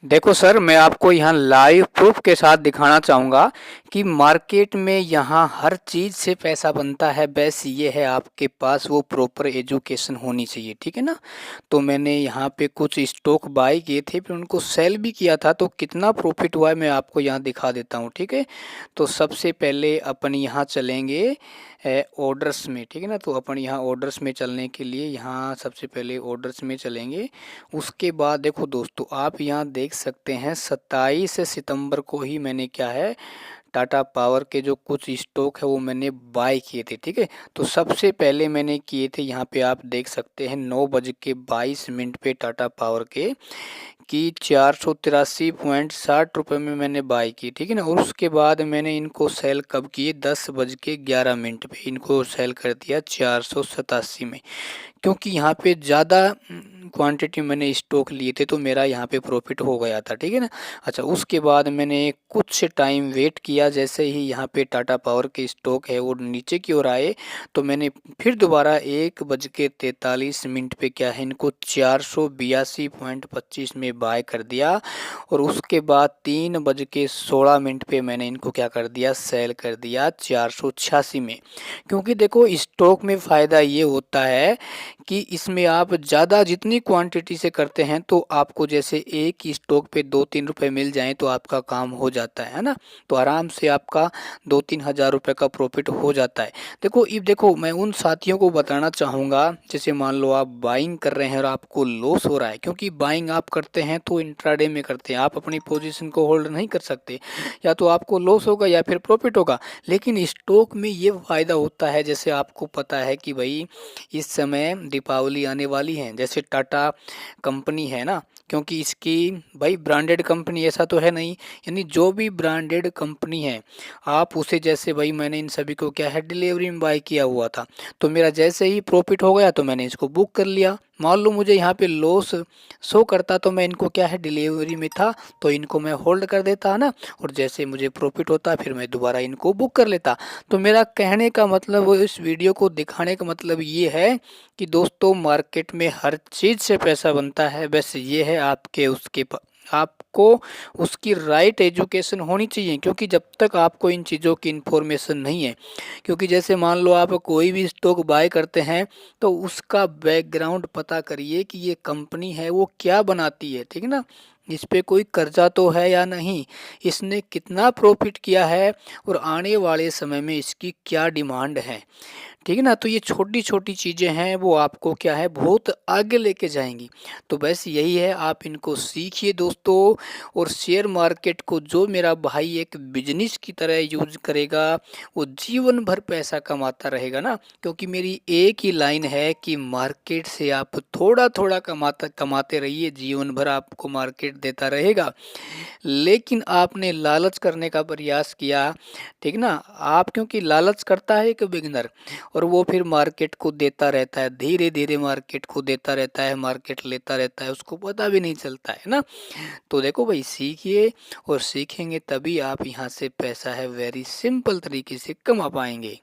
देखो सर, मैं आपको यहाँ लाइव प्रूफ के साथ दिखाना चाहूँगा कि मार्केट में यहाँ हर चीज़ से पैसा बनता है। बस ये है आपके पास वो प्रॉपर एजुकेशन होनी चाहिए, ठीक है ना। तो मैंने यहाँ पे कुछ स्टॉक बाय किए थे, फिर उनको सेल भी किया था, तो कितना प्रॉफिट हुआ है मैं आपको यहाँ दिखा देता हूँ, ठीक है। तो सबसे पहले अपन यहाँ चलेंगे ऑर्डर्स में, ठीक है ना। तो अपन यहाँ ऑर्डर्स में चलने के लिए यहाँ सबसे पहले ऑर्डर्स में चलेंगे। उसके बाद देखो दोस्तों, आप यहाँ देख सकते हैं 27 सितंबर को ही मैंने क्या है, टाटा पावर के जो कुछ स्टॉक है वो मैंने बाय किए थे, ठीक है। तो सबसे पहले मैंने किए थे, यहाँ पे आप देख सकते हैं 9:22 पे टाटा पावर के कि 483.60 रुपये में मैंने बाय की, ठीक है ना। और उसके बाद मैंने इनको सेल कब किए, 10:11 पे इनको सेल कर दिया 487 में, क्योंकि यहाँ पे ज़्यादा क्वांटिटी मैंने स्टॉक लिए थे तो मेरा यहाँ पे प्रॉफिट हो गया था, ठीक है ना। अच्छा, उसके बाद मैंने कुछ टाइम वेट किया, जैसे ही यहाँ पे टाटा पावर के स्टॉक है वो नीचे की ओर आए तो मैंने फिर दोबारा 1:43 पे क्या है, इनको 482.25 में बाय कर दिया। और उसके बाद 3:16 पे मैंने इनको क्या कर दिया, सेल कर दिया 486 में। क्योंकि देखो स्टॉक में फ़ायदा ये होता है कि इसमें आप ज़्यादा जितनी क्वांटिटी से करते हैं तो आपको जैसे एक ही स्टॉक पे 2-3 रुपए मिल जाएं तो आपका काम हो जाता है ना। तो आराम से आपका 2-3 हज़ार रुपये का प्रॉफिट हो जाता है। देखो मैं उन साथियों को बताना चाहूँगा, जैसे मान लो आप बाइंग कर रहे हैं और आपको लॉस हो रहा है, क्योंकि बाइंग आप करते हैं तो इंट्राडे में करते हैं, आप अपनी पोजीशन को होल्ड नहीं कर सकते, या तो आपको लॉस होगा या फिर प्रॉफिट होगा। लेकिन स्टॉक में ये फ़ायदा होता है, जैसे आपको पता है कि भाई इस समय दीपावली आने वाली है, जैसे टाटा कंपनी है ना, क्योंकि इसकी भाई ब्रांडेड कंपनी ऐसा तो है नहीं, यानी जो भी ब्रांडेड कंपनी है आप उसे, जैसे भाई मैंने इन सभी को क्या है डिलीवरी में बाय किया हुआ था, तो मेरा जैसे ही प्रॉफिट हो गया तो मैंने इसको बुक कर लिया। मान लो मुझे यहाँ पे लॉस शो करता तो मैं इनको क्या है डिलीवरी में था तो इनको मैं होल्ड कर देता है ना, और जैसे मुझे प्रॉफिट होता फिर मैं दोबारा इनको बुक कर लेता। तो मेरा कहने का मतलब, इस वीडियो को दिखाने का मतलब ये है कि दोस्तों मार्केट में हर चीज़ से पैसा बनता है, बस ये है आपको उसकी राइट एजुकेशन होनी चाहिए। क्योंकि जब तक आपको इन चीज़ों की इन्फॉर्मेशन नहीं है, क्योंकि जैसे मान लो आप कोई भी स्टॉक बाय करते हैं तो उसका बैकग्राउंड पता करिए कि ये कंपनी है वो क्या बनाती है, ठीक है ना। इस पे कोई कर्जा तो है या नहीं, इसने कितना प्रॉफिट किया है, और आने वाले समय में इसकी क्या डिमांड है, ठीक है ना। तो ये छोटी छोटी चीज़ें हैं, वो आपको क्या है बहुत आगे लेके जाएंगी। तो बस यही है, आप इनको सीखिए दोस्तों। और शेयर मार्केट को जो मेरा भाई एक बिजनेस की तरह यूज करेगा वो जीवन भर पैसा कमाता रहेगा ना। क्योंकि मेरी एक ही लाइन है कि मार्केट से आप थोड़ा थोड़ा कमाते रहिए, जीवन भर आपको मार्केट देता रहेगा। लेकिन आपने लालच करने का प्रयास किया, ठीक ना, आप क्योंकि लालच करता है एक बिगिनर, और वो फिर मार्केट को देता रहता है, धीरे धीरे मार्केट को देता रहता है, मार्केट लेता रहता है, उसको पता भी नहीं चलता है ना। तो देखो भाई, सीखिए, और सीखेंगे तभी आप यहाँ से पैसा है वेरी सिंपल तरीके से कमा पाएंगे।